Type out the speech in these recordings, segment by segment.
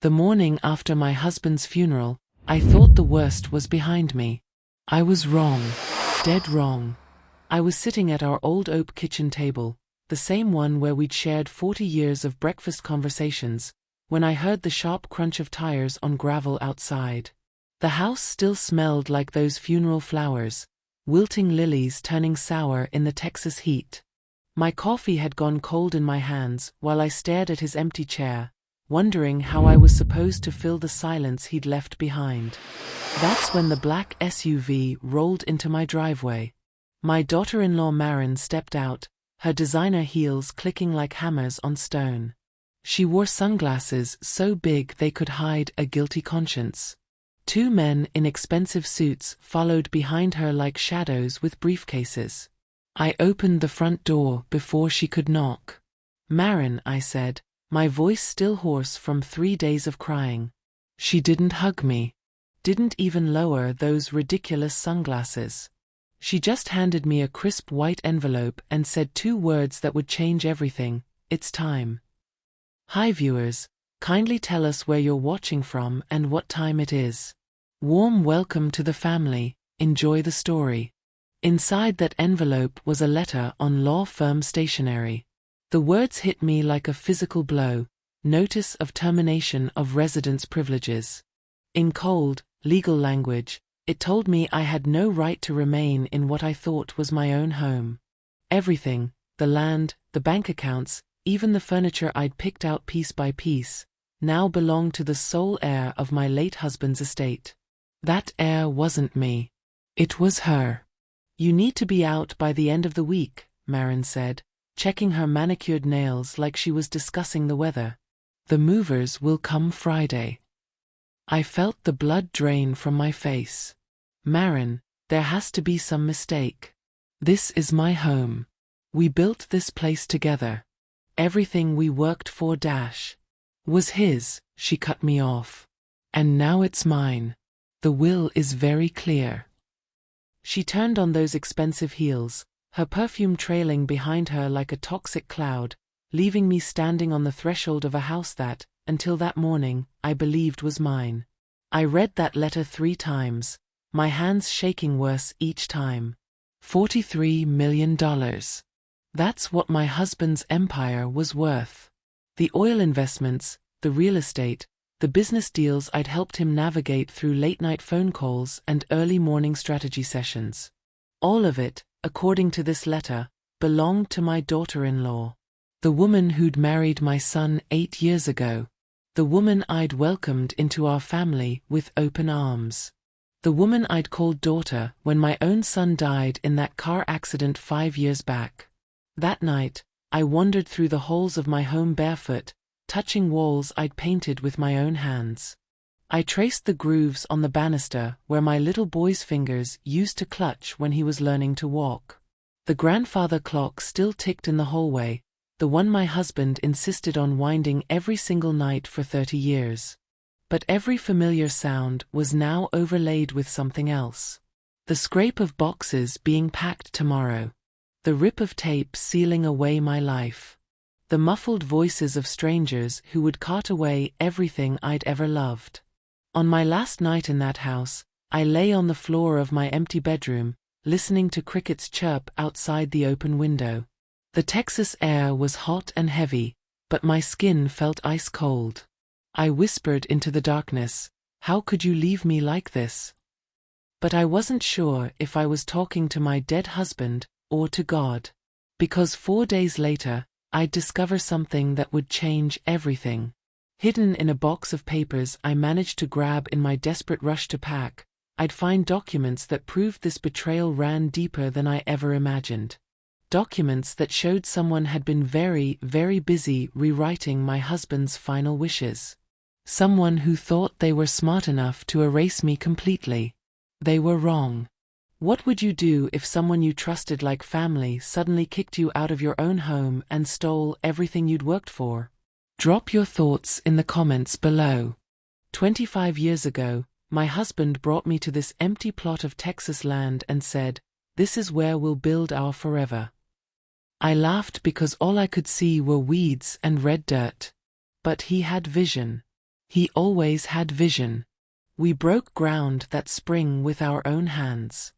The morning after my husband's funeral, I thought the worst was behind me. I was wrong. Dead wrong. I was sitting at our old oak kitchen table, the same one where we'd shared 40 years of breakfast conversations, when I heard the sharp crunch of tires on gravel outside. The house still smelled like those funeral flowers, wilting lilies turning sour in the Texas heat. My coffee had gone cold in my hands while I stared at his empty chair, wondering how I was supposed to fill the silence he'd left behind. That's when the black SUV rolled into my driveway. My daughter-in-law Maren stepped out, her designer heels clicking like hammers on stone. She wore sunglasses so big they could hide a guilty conscience. Two men in expensive suits followed behind her like shadows with briefcases. I opened the front door before she could knock. "Maren," I said, my voice still hoarse from 3 days of crying. She didn't hug me. Didn't even lower those ridiculous sunglasses. She just handed me a crisp white envelope and said 2 words that would change everything: "It's time." Hi viewers, kindly tell us where you're watching from and what time it is. Warm welcome to the family, enjoy the story. Inside that envelope was a letter on law firm stationery. The words hit me like a physical blow: notice of termination of residence privileges. In cold, legal language, it told me I had no right to remain in what I thought was my own home. Everything, the land, the bank accounts, even the furniture I'd picked out piece by piece, now belonged to the sole heir of my late husband's estate. That heir wasn't me. It was her. "You need to be out by the end of the week," Maren said, checking her manicured nails like she was discussing the weather. "The movers will come Friday." I felt the blood drain from my face. "Maren, there has to be some mistake. This is my home. We built this place together. Everything we worked for was his." She cut me off. "And now it's mine. The will is very clear." She turned on those expensive heels, her perfume trailing behind her like a toxic cloud, leaving me standing on the threshold of a house that, until that morning, I believed was mine. I read that letter 3 times, my hands shaking worse each time. $43 million. That's what my husband's empire was worth. The oil investments, the real estate, the business deals I'd helped him navigate through late-night phone calls and early morning strategy sessions. All of it, according to this letter, belonged to my daughter-in-law. The woman who'd married my son 8 years ago. The woman I'd welcomed into our family with open arms. The woman I'd called daughter when my own son died in that car accident 5 years back. That night, I wandered through the halls of my home barefoot, touching walls I'd painted with my own hands. I traced the grooves on the banister where my little boy's fingers used to clutch when he was learning to walk. The grandfather clock still ticked in the hallway, the one my husband insisted on winding every single night for 30 years. But every familiar sound was now overlaid with something else. The scrape of boxes being packed tomorrow. The rip of tape sealing away my life. The muffled voices of strangers who would cart away everything I'd ever loved. On my last night in that house, I lay on the floor of my empty bedroom, listening to crickets chirp outside the open window. The Texas air was hot and heavy, but my skin felt ice cold. I whispered into the darkness, "How could you leave me like this?" But I wasn't sure if I was talking to my dead husband or to God. Because 4 days later, I'd discover something that would change everything. Hidden in a box of papers I managed to grab in my desperate rush to pack, I'd find documents that proved this betrayal ran deeper than I ever imagined. Documents that showed someone had been very, very busy rewriting my husband's final wishes. Someone who thought they were smart enough to erase me completely. They were wrong. What would you do if someone you trusted like family suddenly kicked you out of your own home and stole everything you'd worked for? Drop your thoughts in the comments below. 25 years ago, my husband brought me to this empty plot of Texas land and said, "This is where we'll build our forever." I laughed because all I could see were weeds and red dirt. But he had vision. He always had vision. We broke ground that spring with our own hands.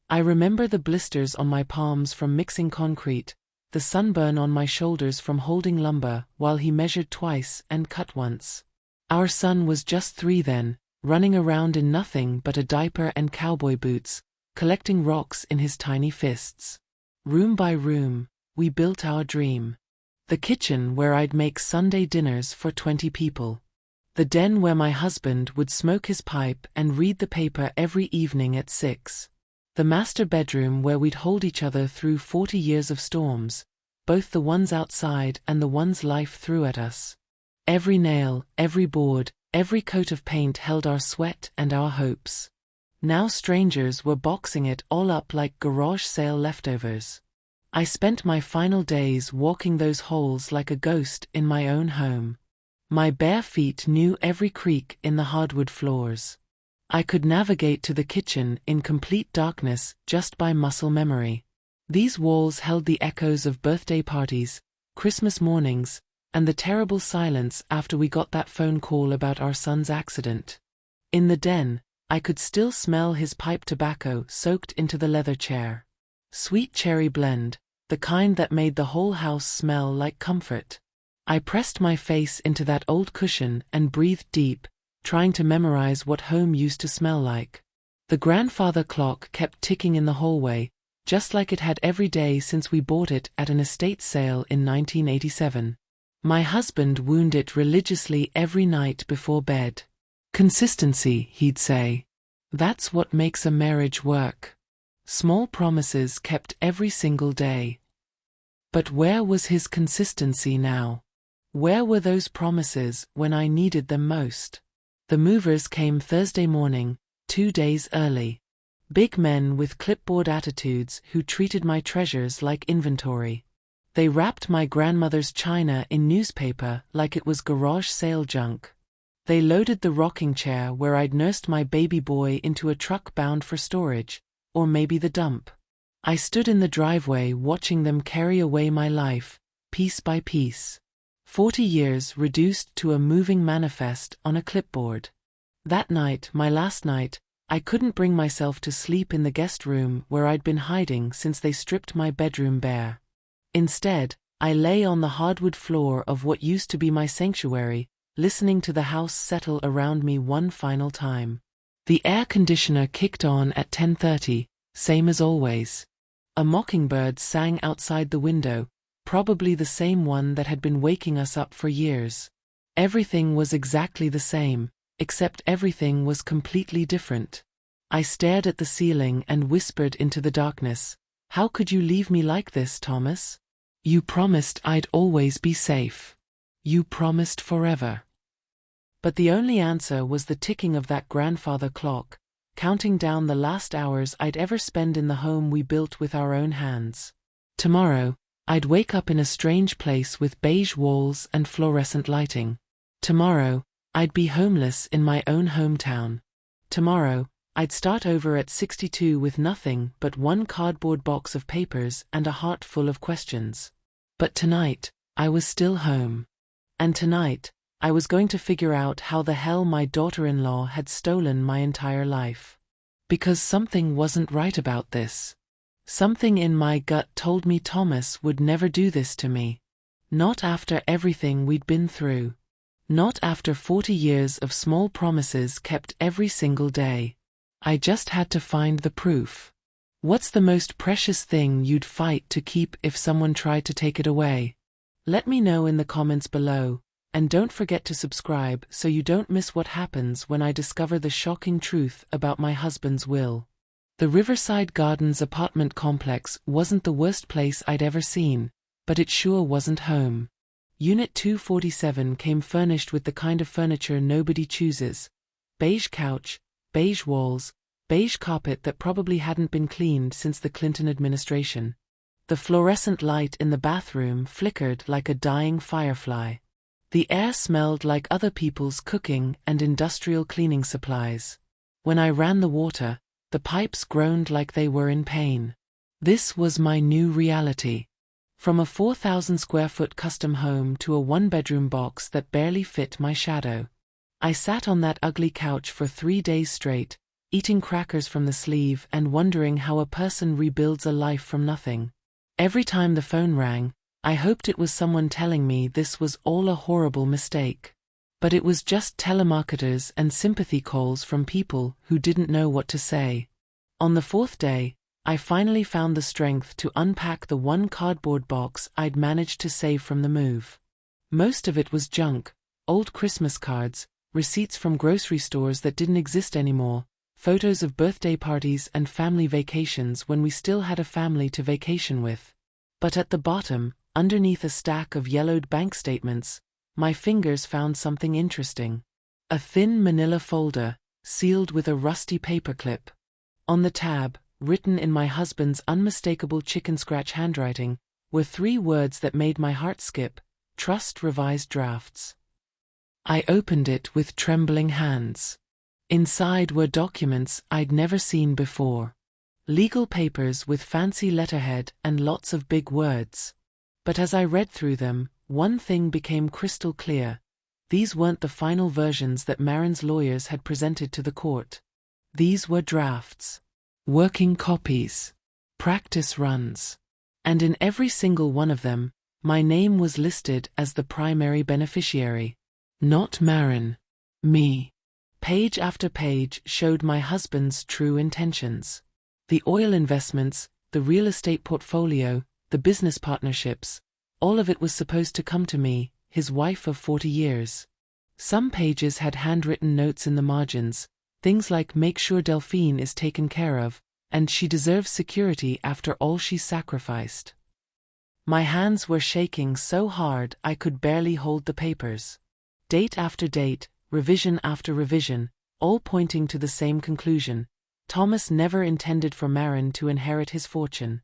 I remember the blisters on my palms from mixing concrete, the sunburn on my shoulders from holding lumber while he measured twice and cut once. Our son was just 3 then, running around in nothing but a diaper and cowboy boots, collecting rocks in his tiny fists. Room by room, we built our dream. The kitchen where I'd make Sunday dinners for 20 people. The den where my husband would smoke his pipe and read the paper every evening at 6. The master bedroom where we'd hold each other through 40 years of storms, both the ones outside and the ones life threw at us. Every nail, every board, every coat of paint held our sweat and our hopes. Now strangers were boxing it all up like garage sale leftovers. I spent my final days walking those halls like a ghost in my own home. My bare feet knew every creak in the hardwood floors. I could navigate to the kitchen in complete darkness just by muscle memory. These walls held the echoes of birthday parties, Christmas mornings, and the terrible silence after we got that phone call about our son's accident. In the den, I could still smell his pipe tobacco soaked into the leather chair. Sweet cherry blend, the kind that made the whole house smell like comfort. I pressed my face into that old cushion and breathed deep, trying to memorize what home used to smell like. The grandfather clock kept ticking in the hallway, just like it had every day since we bought it at an estate sale in 1987. My husband wound it religiously every night before bed. Consistency, he'd say. That's what makes a marriage work. Small promises kept every single day. But where was his consistency now? Where were those promises when I needed them most? The movers came Thursday morning, 2 days early. Big men with clipboard attitudes who treated my treasures like inventory. They wrapped my grandmother's china in newspaper like it was garage sale junk. They loaded the rocking chair where I'd nursed my baby boy into a truck bound for storage, or maybe the dump. I stood in the driveway watching them carry away my life, piece by piece. 40 years reduced to a moving manifest on a clipboard. That night, my last night, I couldn't bring myself to sleep in the guest room where I'd been hiding since they stripped my bedroom bare. Instead, I lay on the hardwood floor of what used to be my sanctuary, listening to the house settle around me one final time. The air conditioner kicked on at 10:30, same as always. A mockingbird sang outside the window, probably the same one that had been waking us up for years. Everything was exactly the same, except everything was completely different. I stared at the ceiling and whispered into the darkness, "How could you leave me like this, Thomas? You promised I'd always be safe. You promised forever." But the only answer was the ticking of that grandfather clock, counting down the last hours I'd ever spend in the home we built with our own hands. Tomorrow, I'd wake up in a strange place with beige walls and fluorescent lighting. Tomorrow, I'd be homeless in my own hometown. Tomorrow, I'd start over at 62 with nothing but one cardboard box of papers and a heart full of questions. But tonight, I was still home. And tonight, I was going to figure out how the hell my daughter-in-law had stolen my entire life. Because something wasn't right about this. Something in my gut told me Thomas would never do this to me. Not after everything we'd been through. Not after 40 years of small promises kept every single day. I just had to find the proof. What's the most precious thing you'd fight to keep if someone tried to take it away? Let me know in the comments below, and don't forget to subscribe so you don't miss what happens when I discover the shocking truth about my husband's will. The Riverside Gardens apartment complex wasn't the worst place I'd ever seen, but it sure wasn't home. Unit 247 came furnished with the kind of furniture nobody chooses. Beige couch, beige walls, beige carpet that probably hadn't been cleaned since the Clinton administration. The fluorescent light in the bathroom flickered like a dying firefly. The air smelled like other people's cooking and industrial cleaning supplies. When I ran the water, the pipes groaned like they were in pain. This was my new reality. From a 4,000 square foot custom home to a one-bedroom box that barely fit my shadow. I sat on that ugly couch for 3 days straight, eating crackers from the sleeve and wondering how a person rebuilds a life from nothing. Every time the phone rang, I hoped it was someone telling me this was all a horrible mistake. But it was just telemarketers and sympathy calls from people who didn't know what to say. On the 4th day, I finally found the strength to unpack the one cardboard box I'd managed to save from the move. Most of it was junk, old Christmas cards, receipts from grocery stores that didn't exist anymore, photos of birthday parties and family vacations when we still had a family to vacation with. But at the bottom, underneath a stack of yellowed bank statements, my fingers found something interesting. A thin manila folder, sealed with a rusty paperclip. On the tab, written in my husband's unmistakable chicken scratch handwriting, were 3 words that made my heart skip: Trust Revised Drafts. I opened it with trembling hands. Inside were documents I'd never seen before. Legal papers with fancy letterhead and lots of big words. But as I read through them, one thing became crystal clear. These weren't the final versions that Marin's lawyers had presented to the court. These were drafts. Working copies. Practice runs. And in every single one of them, my name was listed as the primary beneficiary. Not Marin. Me. Page after page showed my husband's true intentions. The oil investments, the real estate portfolio, the business partnerships, all of it was supposed to come to me, his wife of 40 years. Some pages had handwritten notes in the margins, things like "Make sure Delphine is taken care of," and "She deserves security after all she's sacrificed." My hands were shaking so hard I could barely hold the papers. Date after date, revision after revision, all pointing to the same conclusion: Thomas never intended for Marin to inherit his fortune.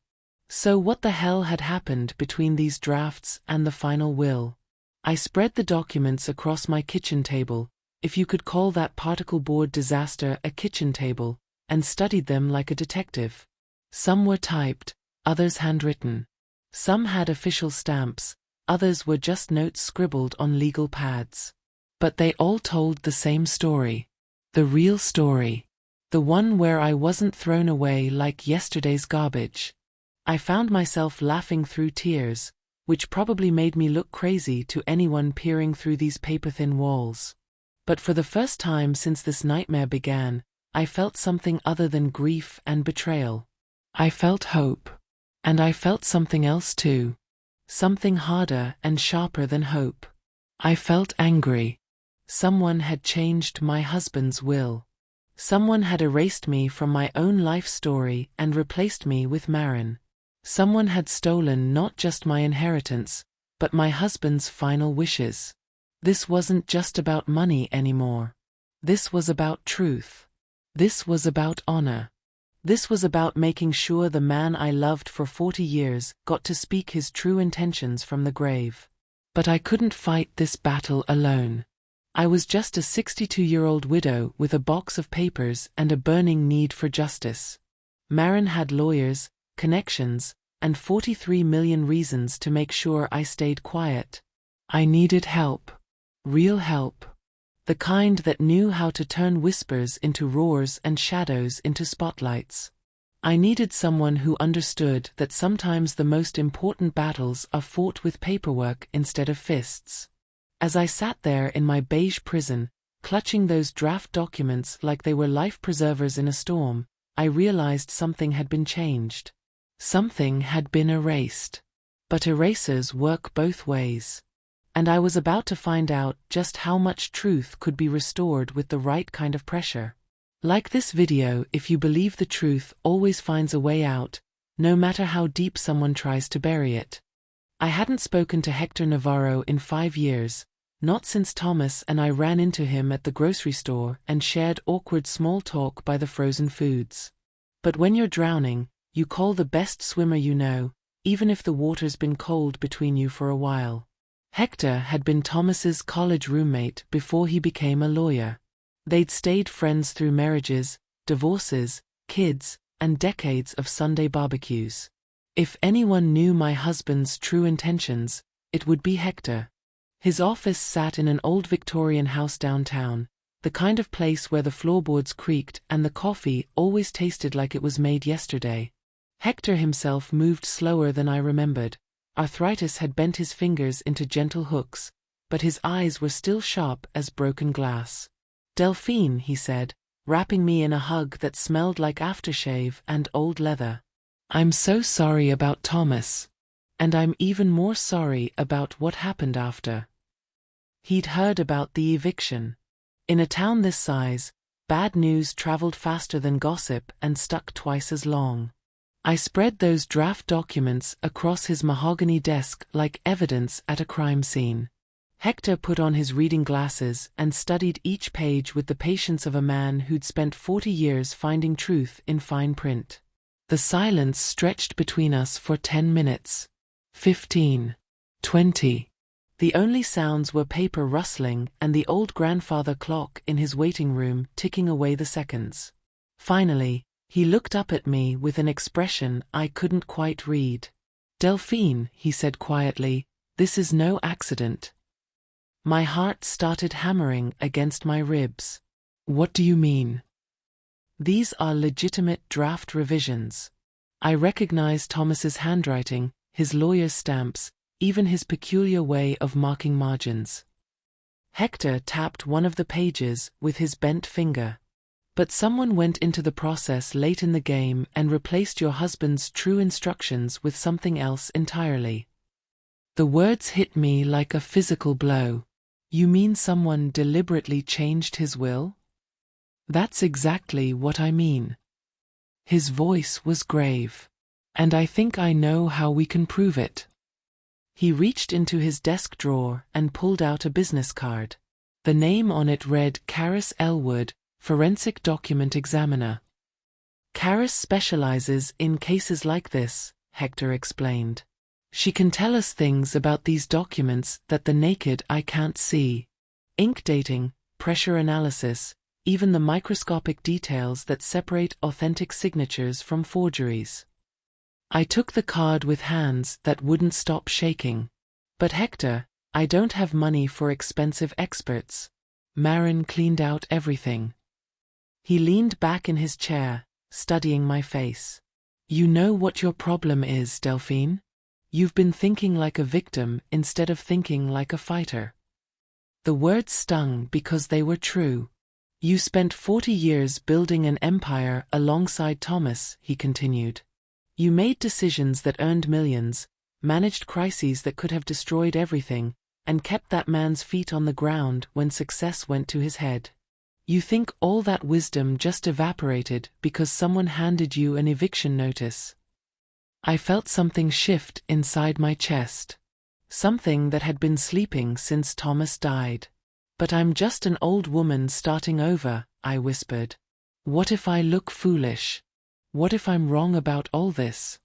So what the hell had happened between these drafts and the final will? I spread the documents across my kitchen table, if you could call that particle board disaster a kitchen table, and studied them like a detective. Some were typed, others handwritten. Some had official stamps, others were just notes scribbled on legal pads. But they all told the same story. The real story. The one where I wasn't thrown away like yesterday's garbage. I found myself laughing through tears, which probably made me look crazy to anyone peering through these paper-thin walls. But for the first time since this nightmare began, I felt something other than grief and betrayal. I felt hope. And I felt something else too. Something harder and sharper than hope. I felt angry. Someone had changed my husband's will. Someone had erased me from my own life story and replaced me with Marin. Someone had stolen not just my inheritance, but my husband's final wishes. This wasn't just about money anymore. This was about truth. This was about honor. This was about making sure the man I loved for 40 years got to speak his true intentions from the grave. But I couldn't fight this battle alone. I was just a 62-year-old widow with a box of papers and a burning need for justice. Marin had lawyers, connections, and 43 million reasons to make sure I stayed quiet. I needed help. Real help. The kind that knew how to turn whispers into roars and shadows into spotlights. I needed someone who understood that sometimes the most important battles are fought with paperwork instead of fists. As I sat there in my beige prison, clutching those draft documents like they were life preservers in a storm, I realized something had been changed. Something had been erased. But erasers work both ways. And I was about to find out just how much truth could be restored with the right kind of pressure. Like this video if you believe the truth always finds a way out, no matter how deep someone tries to bury it. I hadn't spoken to Hector Navarro in 5 years, not since Thomas and I ran into him at the grocery store and shared awkward small talk by the frozen foods. But when you're drowning, you call the best swimmer you know, even if the water's been cold between you for a while. Hector had been Thomas's college roommate before he became a lawyer. They'd stayed friends through marriages, divorces, kids, and decades of Sunday barbecues. If anyone knew my husband's true intentions, it would be Hector. His office sat in an old Victorian house downtown, the kind of place where the floorboards creaked and the coffee always tasted like it was made yesterday. Hector himself moved slower than I remembered. Arthritis had bent his fingers into gentle hooks, but his eyes were still sharp as broken glass. "Delphine," he said, wrapping me in a hug that smelled like aftershave and old leather. "I'm so sorry about Thomas. And I'm even more sorry about what happened after." He'd heard about the eviction. In a town this size, bad news traveled faster than gossip and stuck twice as long. I spread those draft documents across his mahogany desk like evidence at a crime scene. Hector put on his reading glasses and studied each page with the patience of a man who'd spent 40 years finding truth in fine print. The silence stretched between us for 10 minutes. 15. 20. The only sounds were paper rustling and the old grandfather clock in his waiting room ticking away the seconds. Finally, he looked up at me with an expression I couldn't quite read. "Delphine," he said quietly, "this is no accident." My heart started hammering against my ribs. "What do you mean?" "These are legitimate draft revisions. I recognize Thomas's handwriting, his lawyer's stamps, even his peculiar way of marking margins." Hector tapped one of the pages with his bent finger. "But someone went into the process late in the game and replaced your husband's true instructions with something else entirely." The words hit me like a physical blow. "You mean someone deliberately changed his will?" "That's exactly what I mean." His voice was grave. "And I think I know how we can prove it." He reached into his desk drawer and pulled out a business card. The name on it read Caris Elwood, Forensic Document Examiner. "Caris specializes in cases like this," Hector explained. "She can tell us things about these documents that the naked eye can't see. Ink dating, pressure analysis, even the microscopic details that separate authentic signatures from forgeries." I took the card with hands that wouldn't stop shaking. "But Hector, I don't have money for expensive experts." Marin cleaned out everything. He leaned back in his chair, studying my face. "You know what your problem is, Delphine? You've been thinking like a victim instead of thinking like a fighter." The words stung because they were true. "You spent 40 years building an empire alongside Thomas," he continued. "You made decisions that earned millions, managed crises that could have destroyed everything, and kept that man's feet on the ground when success went to his head. You think all that wisdom just evaporated because someone handed you an eviction notice." I felt something shift inside my chest. Something that had been sleeping since Thomas died. "But I'm just an old woman starting over," I whispered. "What if I look foolish? What if I'm wrong about all this?"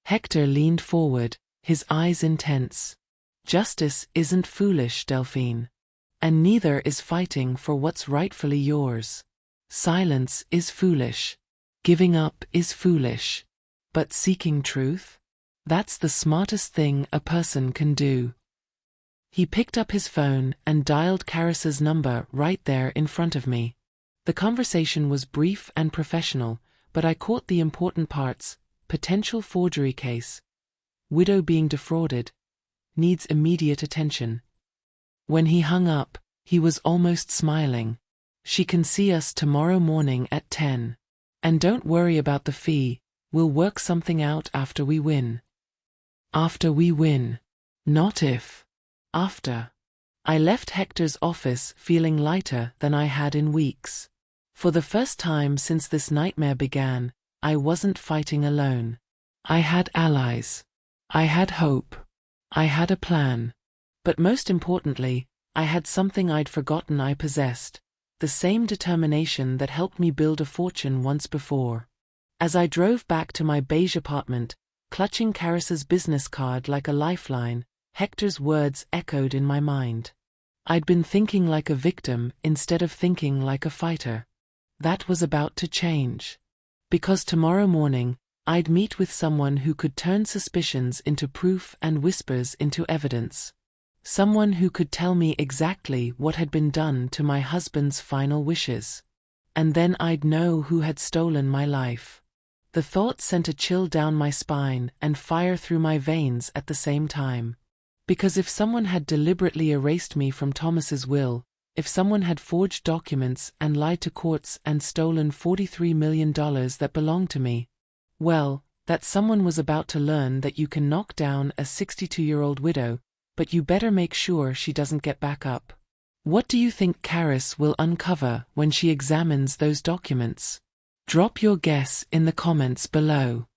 Hector leaned forward, his eyes intense. "Justice isn't foolish, Delphine. And neither is fighting for what's rightfully yours. Silence is foolish. Giving up is foolish. But seeking truth? That's the smartest thing a person can do." He picked up his phone and dialed Caris's number right there in front of me. The conversation was brief and professional, but I caught the important parts. Potential forgery case. Widow being defrauded. Needs immediate attention. When he hung up, he was almost smiling. "She can see us tomorrow morning at 10. And don't worry about the fee, we'll work something out after we win." After we win. Not if. After. I left Hector's office feeling lighter than I had in weeks. For the first time since this nightmare began, I wasn't fighting alone. I had allies. I had hope. I had a plan. But most importantly, I had something I'd forgotten I possessed, the same determination that helped me build a fortune once before. As I drove back to my beige apartment, clutching Caris's business card like a lifeline, Hector's words echoed in my mind. I'd been thinking like a victim instead of thinking like a fighter. That was about to change. Because tomorrow morning, I'd meet with someone who could turn suspicions into proof and whispers into evidence. Someone who could tell me exactly what had been done to my husband's final wishes. And then I'd know who had stolen my life. The thought sent a chill down my spine and fire through my veins at the same time. Because if someone had deliberately erased me from Thomas's will, if someone had forged documents and lied to courts and stolen $43 million that belonged to me, well, that someone was about to learn that you can knock down a 62-year-old widow, but you better make sure she doesn't get back up. What do you think Karis will uncover when she examines those documents? Drop your guess in the comments below.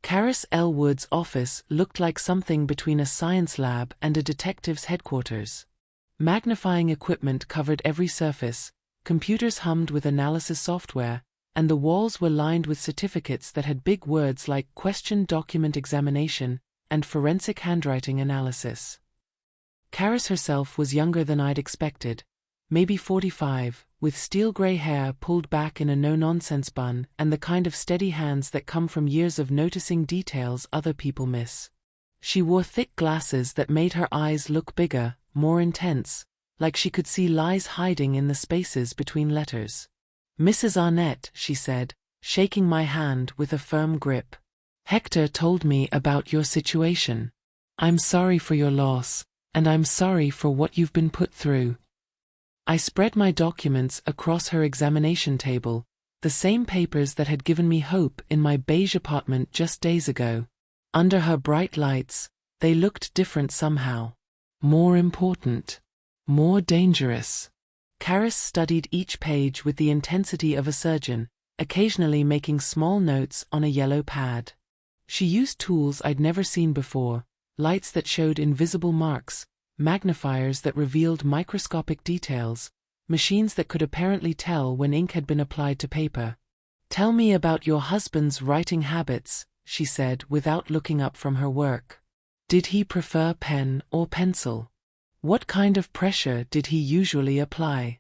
Karis Elwood's office looked like something between a science lab and a detective's headquarters. Magnifying equipment covered every surface, computers hummed with analysis software, and the walls were lined with certificates that had big words like Question Document Examination and Forensic Handwriting Analysis. Karis herself was younger than I'd expected, maybe 45, with steel-gray hair pulled back in a no-nonsense bun and the kind of steady hands that come from years of noticing details other people miss. She wore thick glasses that made her eyes look bigger, more intense, like she could see lies hiding in the spaces between letters. "Mrs. Arnett," she said, shaking my hand with a firm grip. "Hector told me about your situation. I'm sorry for your loss, and I'm sorry for what you've been put through." I spread my documents across her examination table, the same papers that had given me hope in my beige apartment just days ago. Under her bright lights, they looked different somehow. More important. More dangerous. Karis studied each page with the intensity of a surgeon, occasionally making small notes on a yellow pad. She used tools I'd never seen before, lights that showed invisible marks, magnifiers that revealed microscopic details, machines that could apparently tell when ink had been applied to paper. "Tell me about your husband's writing habits," she said without looking up from her work. "Did he prefer pen or pencil? What kind of pressure did he usually apply?"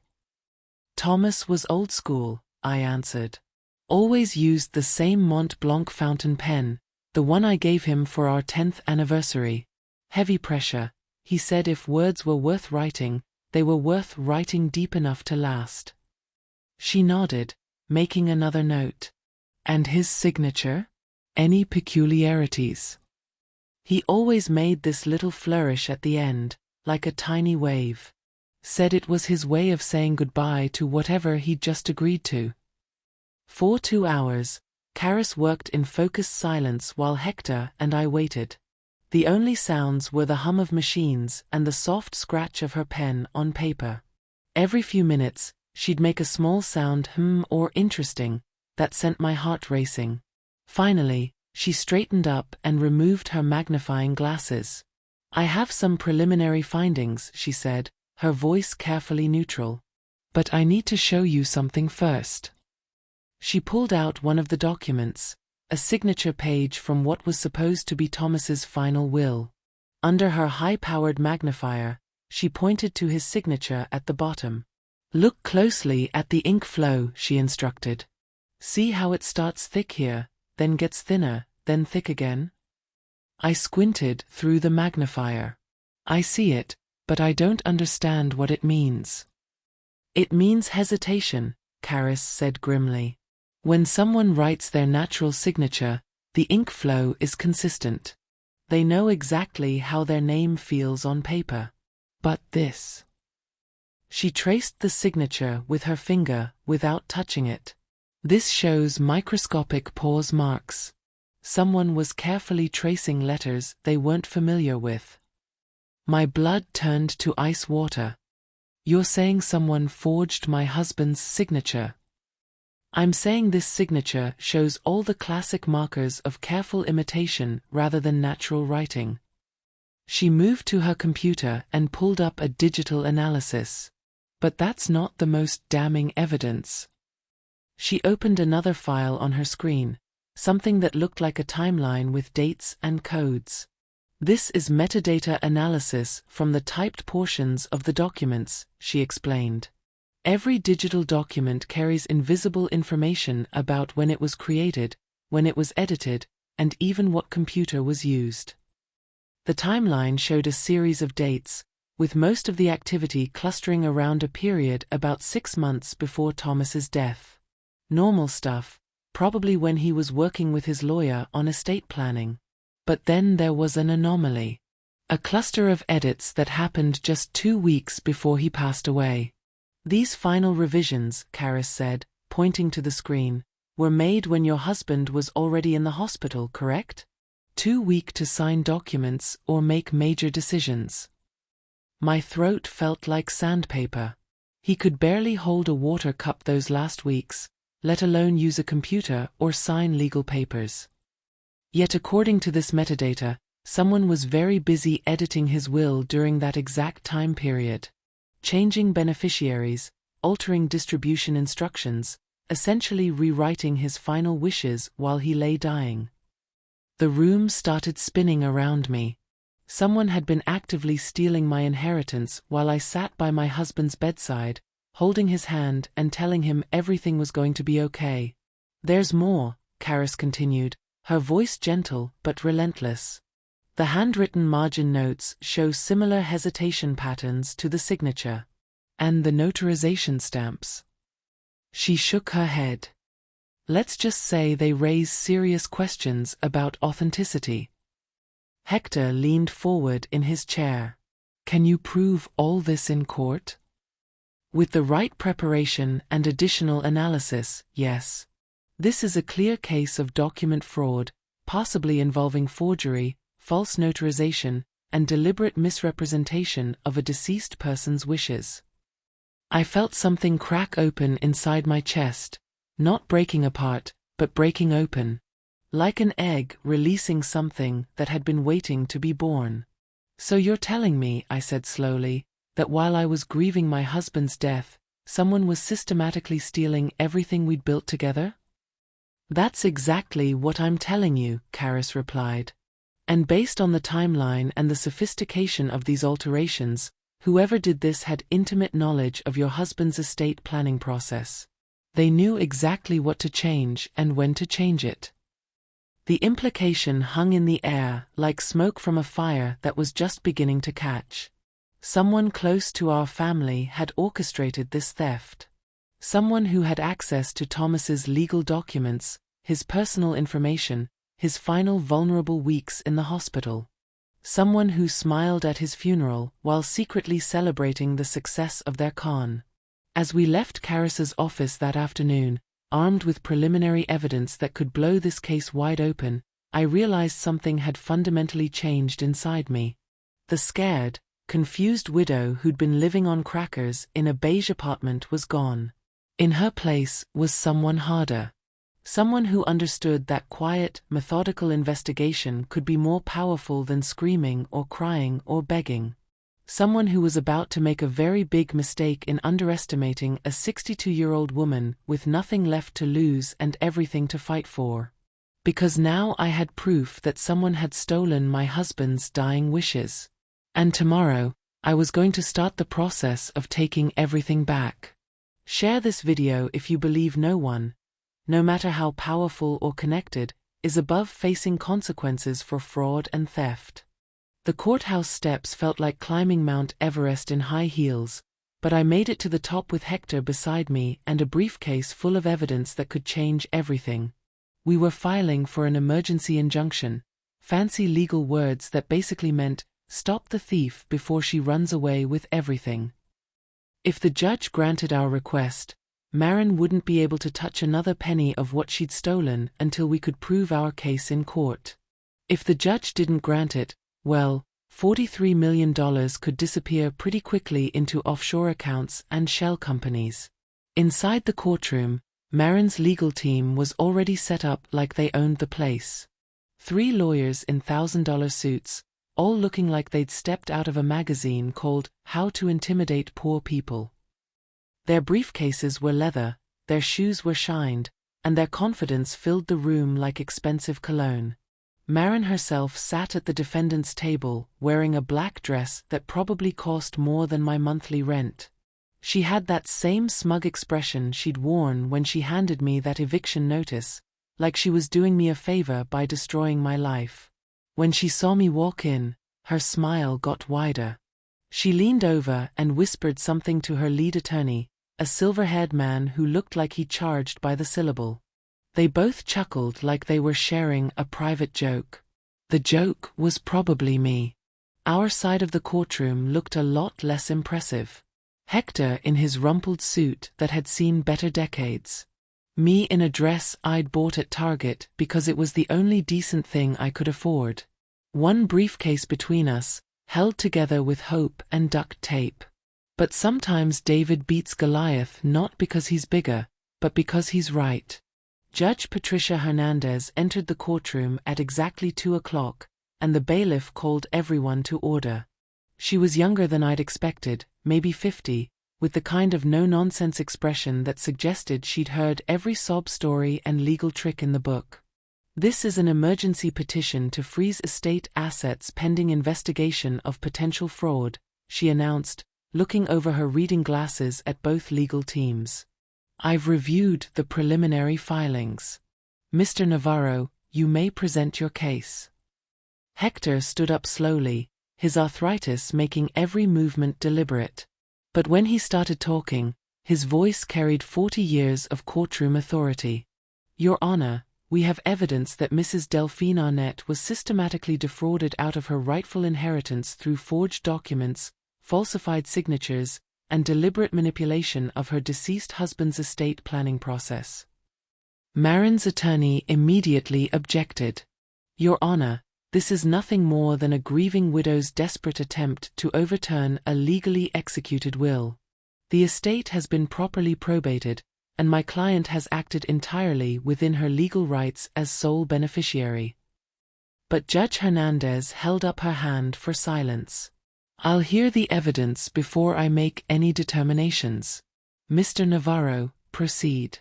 "Thomas was old school," I answered. "Always used the same Mont Blanc fountain pen, the one I gave him for our 10th anniversary. Heavy pressure. He said if words were worth writing, they were worth writing deep enough to last." She nodded, making another note. "And his signature? Any peculiarities?" "He always made this little flourish at the end, like a tiny wave. Said it was his way of saying goodbye to whatever he'd just agreed to." For 2 hours, Karis worked in focused silence while Hector and I waited. The only sounds were the hum of machines and the soft scratch of her pen on paper. Every few minutes, she'd make a small sound or interesting, that sent my heart racing. Finally, she straightened up and removed her magnifying glasses. "I have some preliminary findings," she said, her voice carefully neutral. "But I need to show you something first." She pulled out one of the documents, a signature page from what was supposed to be Thomas's final will. Under her high-powered magnifier, she pointed to his signature at the bottom. "Look closely at the ink flow," she instructed. "See how it starts thick here, then gets thinner, then thick again?" I squinted through the magnifier. "I see it, but I don't understand what it means." "It means hesitation," Karis said grimly. "When someone writes their natural signature, the ink flow is consistent. They know exactly how their name feels on paper. But this..." She traced the signature with her finger without touching it. "This shows microscopic pause marks. Someone was carefully tracing letters they weren't familiar with." My blood turned to ice water. "You're saying someone forged my husband's signature?" "I'm saying this signature shows all the classic markers of careful imitation rather than natural writing." She moved to her computer and pulled up a digital analysis. "But that's not the most damning evidence." She opened another file on her screen, something that looked like a timeline with dates and codes. "This is metadata analysis from the typed portions of the documents," she explained. "Every digital document carries invisible information about when it was created, when it was edited, and even what computer was used." The timeline showed a series of dates, with most of the activity clustering around a period about 6 months before Thomas's death. Normal stuff, probably when he was working with his lawyer on estate planning. But then there was an anomaly. A cluster of edits that happened just 2 weeks before he passed away. These final revisions, Karis said, pointing to the screen, were made when your husband was already in the hospital, correct? Too weak to sign documents or make major decisions. My throat felt like sandpaper. He could barely hold a water cup those last weeks, let alone use a computer or sign legal papers. Yet according to this metadata, someone was very busy editing his will during that exact time period. Changing beneficiaries, altering distribution instructions, essentially rewriting his final wishes while he lay dying. The room started spinning around me. Someone had been actively stealing my inheritance while I sat by my husband's bedside, holding his hand and telling him everything was going to be okay. There's more, Karis continued, her voice gentle but relentless. The handwritten margin notes show similar hesitation patterns to the signature. And the notarization stamps. She shook her head. Let's just say they raise serious questions about authenticity. Hector leaned forward in his chair. Can you prove all this in court? With the right preparation and additional analysis, yes. This is a clear case of document fraud, possibly involving forgery, false notarization, and deliberate misrepresentation of a deceased person's wishes. I felt something crack open inside my chest, not breaking apart, but breaking open. Like an egg releasing something that had been waiting to be born. So you're telling me, I said slowly, that while I was grieving my husband's death, someone was systematically stealing everything we'd built together? That's exactly what I'm telling you, Karis replied. And based on the timeline and the sophistication of these alterations, whoever did this had intimate knowledge of your husband's estate planning process. They knew exactly what to change and when to change it. The implication hung in the air like smoke from a fire that was just beginning to catch. Someone close to our family had orchestrated this theft. Someone who had access to Thomas's legal documents, his personal information, his final vulnerable weeks in the hospital. Someone who smiled at his funeral while secretly celebrating the success of their con. As we left Karis's office that afternoon, armed with preliminary evidence that could blow this case wide open, I realized something had fundamentally changed inside me. The scared, confused widow who'd been living on crackers in a beige apartment was gone. In her place was someone harder. Someone who understood that quiet, methodical investigation could be more powerful than screaming or crying or begging. Someone who was about to make a very big mistake in underestimating a 62-year-old woman with nothing left to lose and everything to fight for. Because now I had proof that someone had stolen my husband's dying wishes. And tomorrow, I was going to start the process of taking everything back. Share this video if you believe no one, no matter how powerful or connected, is above facing consequences for fraud and theft. The courthouse steps felt like climbing Mount Everest in high heels, but I made it to the top with Hector beside me and a briefcase full of evidence that could change everything. We were filing for an emergency injunction, fancy legal words that basically meant, stop the thief before she runs away with everything. If the judge granted our request, Maren wouldn't be able to touch another penny of what she'd stolen until we could prove our case in court. If the judge didn't grant it, well, $43 million could disappear pretty quickly into offshore accounts and shell companies. Inside the courtroom, Maren's legal team was already set up like they owned the place. 3 lawyers in $1,000 suits, all looking like they'd stepped out of a magazine called How to Intimidate Poor People. Their briefcases were leather, their shoes were shined, and their confidence filled the room like expensive cologne. Maren herself sat at the defendant's table, wearing a black dress that probably cost more than my monthly rent. She had that same smug expression she'd worn when she handed me that eviction notice, like she was doing me a favor by destroying my life. When she saw me walk in, her smile got wider. She leaned over and whispered something to her lead attorney, a silver-haired man who looked like he charged by the syllable. They both chuckled like they were sharing a private joke. The joke was probably me. Our side of the courtroom looked a lot less impressive. Hector in his rumpled suit that had seen better decades. Me in a dress I'd bought at Target because it was the only decent thing I could afford. One briefcase between us, held together with hope and duct tape. But sometimes David beats Goliath not because he's bigger, but because he's right. Judge Patricia Hernandez entered the courtroom at exactly 2 o'clock, and the bailiff called everyone to order. She was younger than I'd expected, maybe 50, with the kind of no-nonsense expression that suggested she'd heard every sob story and legal trick in the book. This is an emergency petition to freeze estate assets pending investigation of potential fraud, she announced, looking over her reading glasses at both legal teams. I've reviewed the preliminary filings. Mr. Navarro, you may present your case. Hector stood up slowly, his arthritis making every movement deliberate. But when he started talking, his voice carried 40 years of courtroom authority. Your Honor, we have evidence that Mrs. Delphine Arnett was systematically defrauded out of her rightful inheritance through forged documents, falsified signatures, and deliberate manipulation of her deceased husband's estate planning process. Marin's attorney immediately objected. Your Honor, this is nothing more than a grieving widow's desperate attempt to overturn a legally executed will. The estate has been properly probated, and my client has acted entirely within her legal rights as sole beneficiary. But Judge Hernandez held up her hand for silence. I'll hear the evidence before I make any determinations. Mr. Navarro, proceed.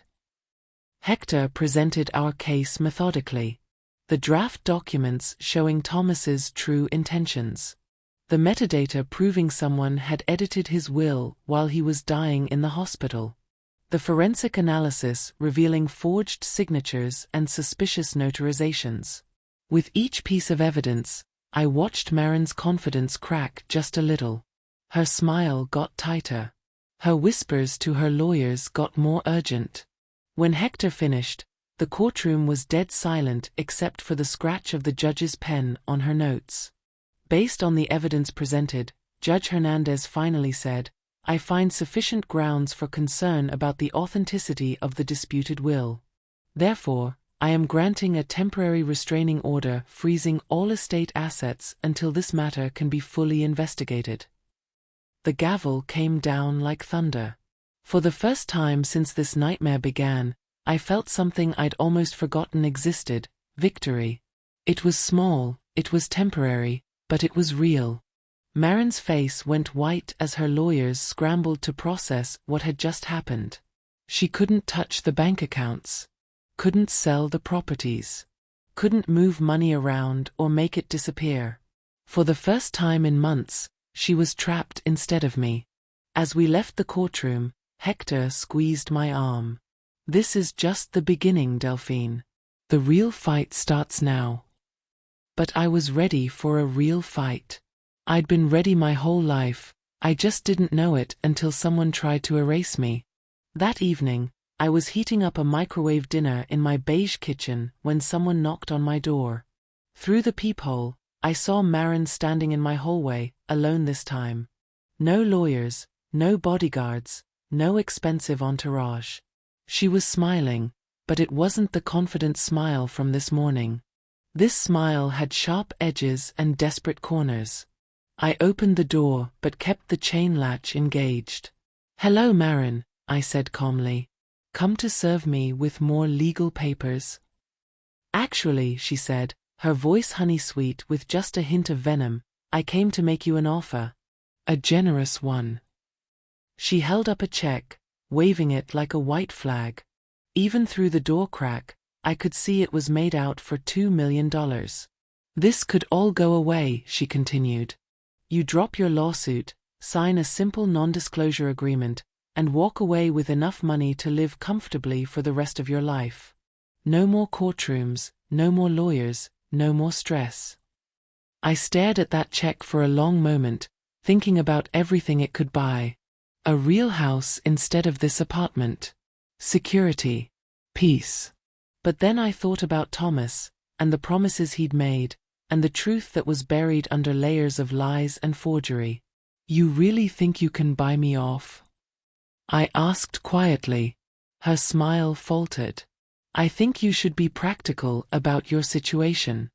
Hector presented our case methodically. The draft documents showing Thomas's true intentions. The metadata proving someone had edited his will while he was dying in the hospital. The forensic analysis revealing forged signatures and suspicious notarizations. With each piece of evidence, I watched Marin's confidence crack just a little. Her smile got tighter. Her whispers to her lawyers got more urgent. When Hector finished, the courtroom was dead silent except for the scratch of the judge's pen on her notes. Based on the evidence presented, Judge Hernandez finally said, I find sufficient grounds for concern about the authenticity of the disputed will. Therefore, I am granting a temporary restraining order freezing all estate assets until this matter can be fully investigated. The gavel came down like thunder. For the first time since this nightmare began, I felt something I'd almost forgotten existed, victory. It was small, it was temporary, but it was real. Marin's face went white as her lawyers scrambled to process what had just happened. She couldn't touch the bank accounts. Couldn't sell the properties. Couldn't move money around or make it disappear. For the first time in months, she was trapped instead of me. As we left the courtroom, Hector squeezed my arm. This is just the beginning, Delphine. The real fight starts now. But I was ready for a real fight. I'd been ready my whole life, I just didn't know it until someone tried to erase me. That evening, I was heating up a microwave dinner in my beige kitchen when someone knocked on my door. Through the peephole, I saw Marin standing in my hallway, alone this time. No lawyers, no bodyguards, no expensive entourage. She was smiling, but it wasn't the confident smile from this morning. This smile had sharp edges and desperate corners. I opened the door but kept the chain latch engaged. Hello, Marin, I said calmly. Come to serve me with more legal papers? Actually, she said, her voice honey-sweet with just a hint of venom, I came to make you an offer. A generous one. She held up a check, waving it like a white flag. Even through the door crack, I could see it was made out for $2 million. This could all go away, she continued. You drop your lawsuit, sign a simple non-disclosure agreement, and walk away with enough money to live comfortably for the rest of your life. No more courtrooms, no more lawyers, no more stress. I stared at that check for a long moment, thinking about everything it could buy. A real house instead of this apartment. Security. Peace. But then I thought about Thomas, and the promises he'd made, and the truth that was buried under layers of lies and forgery. You really think you can buy me off? I asked quietly. Her smile faltered. I think you should be practical about your situation.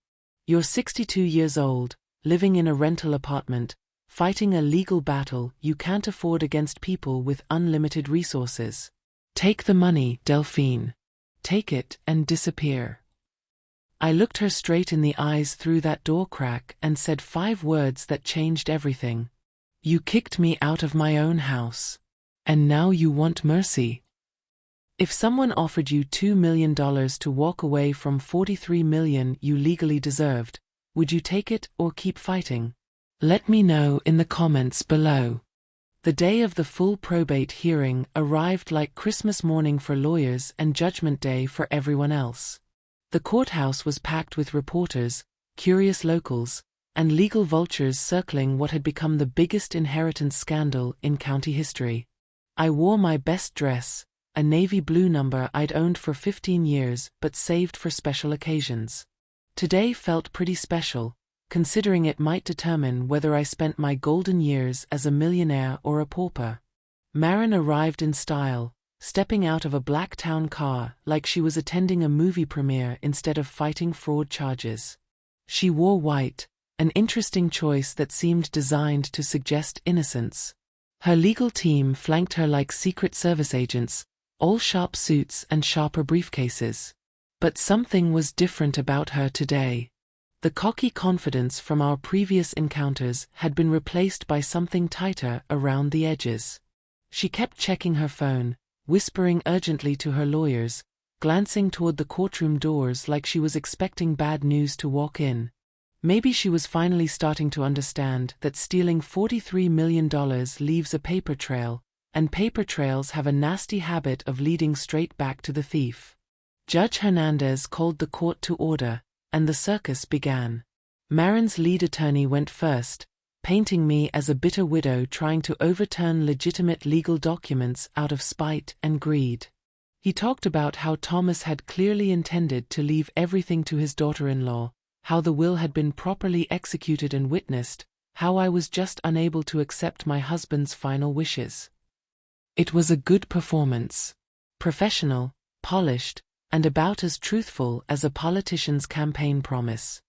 You're 62 years old, living in a rental apartment, fighting a legal battle you can't afford against people with unlimited resources. Take the money, Delphine. Take it and disappear. I looked her straight in the eyes through that door crack and said 5 words that changed everything. You kicked me out of my own house. And now you want mercy. If someone offered you $2 million to walk away from $43 million you legally deserved, would you take it or keep fighting? Let me know in the comments below. The day of the full probate hearing arrived like Christmas morning for lawyers and Judgment Day for everyone else. The courthouse was packed with reporters, curious locals, and legal vultures circling what had become the biggest inheritance scandal in county history. I wore my best dress, a navy blue number I'd owned for 15 years but saved for special occasions. Today felt pretty special, considering it might determine whether I spent my golden years as a millionaire or a pauper. Maren arrived in style, stepping out of a black town car like she was attending a movie premiere instead of fighting fraud charges. She wore white, an interesting choice that seemed designed to suggest innocence. Her legal team flanked her like Secret Service agents, all sharp suits and sharper briefcases. But something was different about her today. The cocky confidence from our previous encounters had been replaced by something tighter around the edges. She kept checking her phone, whispering urgently to her lawyers, glancing toward the courtroom doors like she was expecting bad news to walk in. Maybe she was finally starting to understand that stealing $43 million leaves a paper trail, and paper trails have a nasty habit of leading straight back to the thief. Judge Hernandez called the court to order, and the circus began. Maren's lead attorney went first, painting me as a bitter widow trying to overturn legitimate legal documents out of spite and greed. He talked about how Thomas had clearly intended to leave everything to his daughter-in-law, how the will had been properly executed and witnessed, how I was just unable to accept my husband's final wishes. It was a good performance. Professional, polished, and about as truthful as a politician's campaign promise.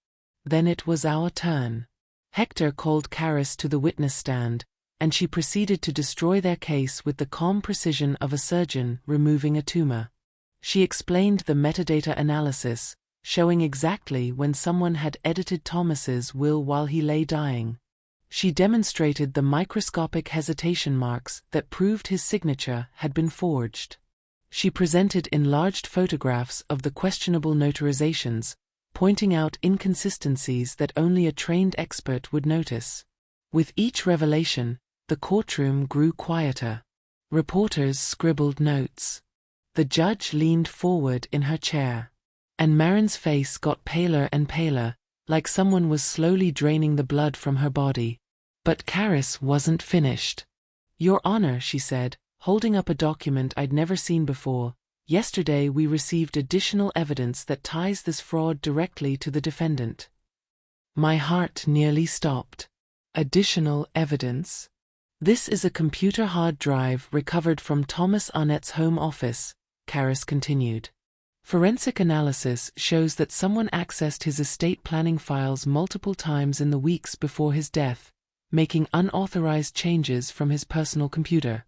Then it was our turn. Hector called Karis to the witness stand, and she proceeded to destroy their case with the calm precision of a surgeon removing a tumor. She explained the metadata analysis, showing exactly when someone had edited Thomas's will while he lay dying. She demonstrated the microscopic hesitation marks that proved his signature had been forged. She presented enlarged photographs of the questionable notarizations, pointing out inconsistencies that only a trained expert would notice. With each revelation, the courtroom grew quieter. Reporters scribbled notes. The judge leaned forward in her chair. And Maren's face got paler and paler, like someone was slowly draining the blood from her body. But Karis wasn't finished. "Your Honor," she said, holding up a document I'd never seen before, "yesterday we received additional evidence that ties this fraud directly to the defendant." My heart nearly stopped. Additional evidence? "This is a computer hard drive recovered from Thomas Arnett's home office," Karis continued. "Forensic analysis shows that someone accessed his estate planning files multiple times in the weeks before his death, making unauthorized changes from his personal computer."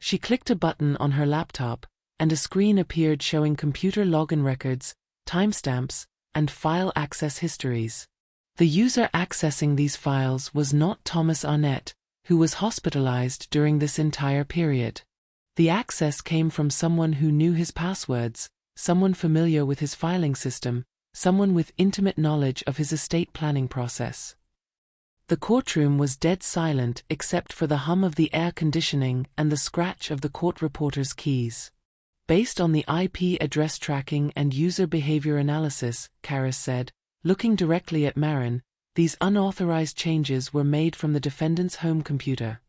She clicked a button on her laptop, and a screen appeared showing computer login records, timestamps, and file access histories. The user accessing these files was not Thomas Arnett, who was hospitalized during this entire period. The access came from someone who knew his passwords, someone familiar with his filing system, someone with intimate knowledge of his estate planning process. The courtroom was dead silent except for the hum of the air conditioning and the scratch of the court reporter's keys. "Based on the IP address tracking and user behavior analysis," Karis said, looking directly at Maren, These unauthorized changes were made from the defendant's home computer.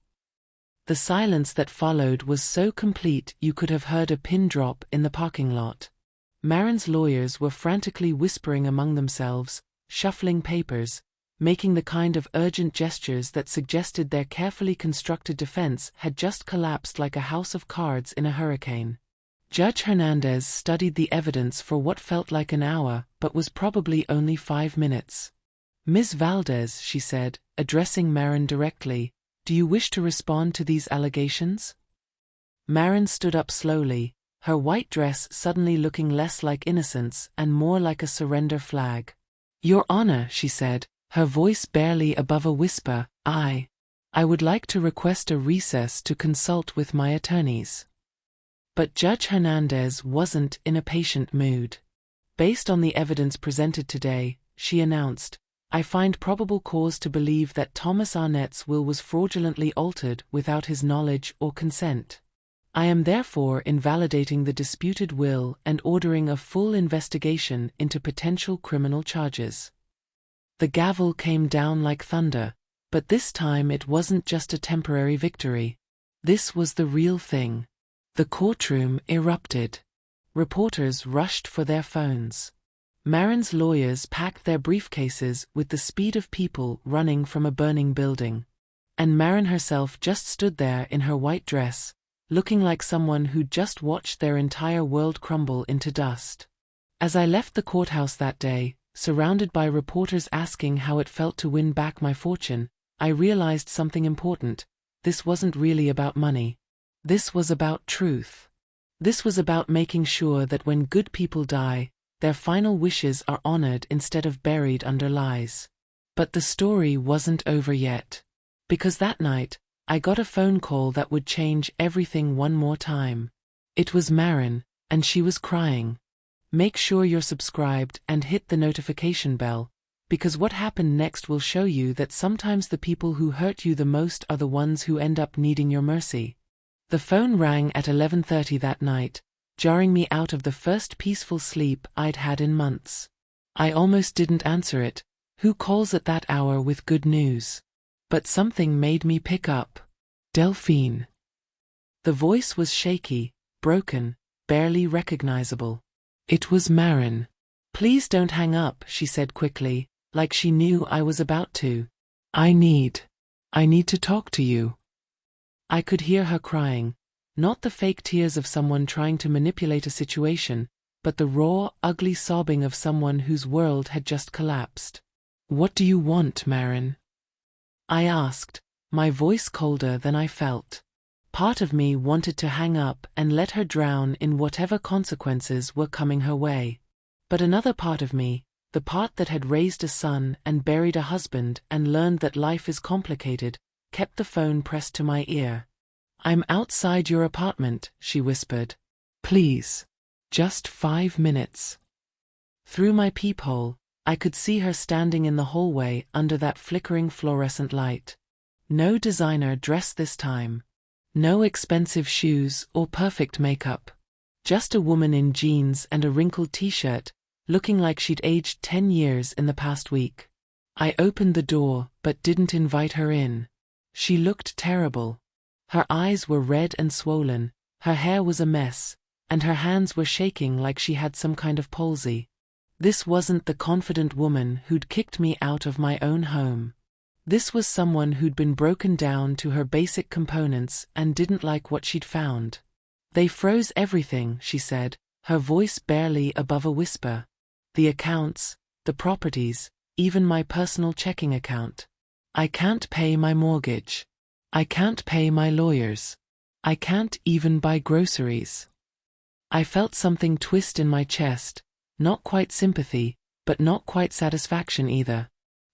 The silence that followed was so complete you could have heard a pin drop in the parking lot. Marin's lawyers were frantically whispering among themselves, shuffling papers, making the kind of urgent gestures that suggested their carefully constructed defense had just collapsed like a house of cards in a hurricane. Judge Hernandez studied the evidence for what felt like an hour but was probably only 5 minutes. "Ms. Valdez," she said, addressing Marin directly, "do you wish to respond to these allegations?" Marin stood up slowly, her white dress suddenly looking less like innocence and more like a surrender flag. "Your Honor," she said, her voice barely above a whisper, I would like to request a recess to consult with my attorneys." But Judge Hernandez wasn't in a patient mood. "Based on the evidence presented today," she announced, "I find probable cause to believe that Thomas Arnett's will was fraudulently altered without his knowledge or consent. I am therefore invalidating the disputed will and ordering a full investigation into potential criminal charges." The gavel came down like thunder, but this time it wasn't just a temporary victory. This was the real thing. The courtroom erupted. Reporters rushed for their phones. Marin's lawyers packed their briefcases with the speed of people running from a burning building. And Marin herself just stood there in her white dress, looking like someone who'd just watched their entire world crumble into dust. As I left the courthouse that day, surrounded by reporters asking how it felt to win back my fortune, I realized something important. This wasn't really about money. This was about truth. This was about making sure that when good people die, their final wishes are honored instead of buried under lies. But the story wasn't over yet. Because that night, I got a phone call that would change everything one more time. It was Marin, and she was crying. Make sure you're subscribed and hit the notification bell, because what happened next will show you that sometimes the people who hurt you the most are the ones who end up needing your mercy. The phone rang at 11:30 that night, jarring me out of the first peaceful sleep I'd had in months. I almost didn't answer it. Who calls at that hour with good news? But something made me pick up. "Delphine." The voice was shaky, broken, barely recognizable. It was Marin. "Please don't hang up," she said quickly, like she knew I was about to. I need to talk to you." I could hear her crying, not the fake tears of someone trying to manipulate a situation, but the raw, ugly sobbing of someone whose world had just collapsed. "What do you want, Marin?" I asked, my voice colder than I felt. Part of me wanted to hang up and let her drown in whatever consequences were coming her way. But another part of me, the part that had raised a son and buried a husband and learned that life is complicated, kept the phone pressed to my ear. "I'm outside your apartment," she whispered. "Please. Just 5 minutes." Through my peephole, I could see her standing in the hallway under that flickering fluorescent light. No designer dress this time. No expensive shoes or perfect makeup. Just a woman in jeans and a wrinkled t-shirt, looking like she'd aged 10 years in the past week. I opened the door, but didn't invite her in. She looked terrible. Her eyes were red and swollen, her hair was a mess, and her hands were shaking like she had some kind of palsy. This wasn't the confident woman who'd kicked me out of my own home. This was someone who'd been broken down to her basic components and didn't like what she'd found. "They froze everything," she said, her voice barely above a whisper. "The accounts, the properties, even my personal checking account. I can't pay my mortgage. I can't pay my lawyers. I can't even buy groceries." I felt something twist in my chest, not quite sympathy, but not quite satisfaction either.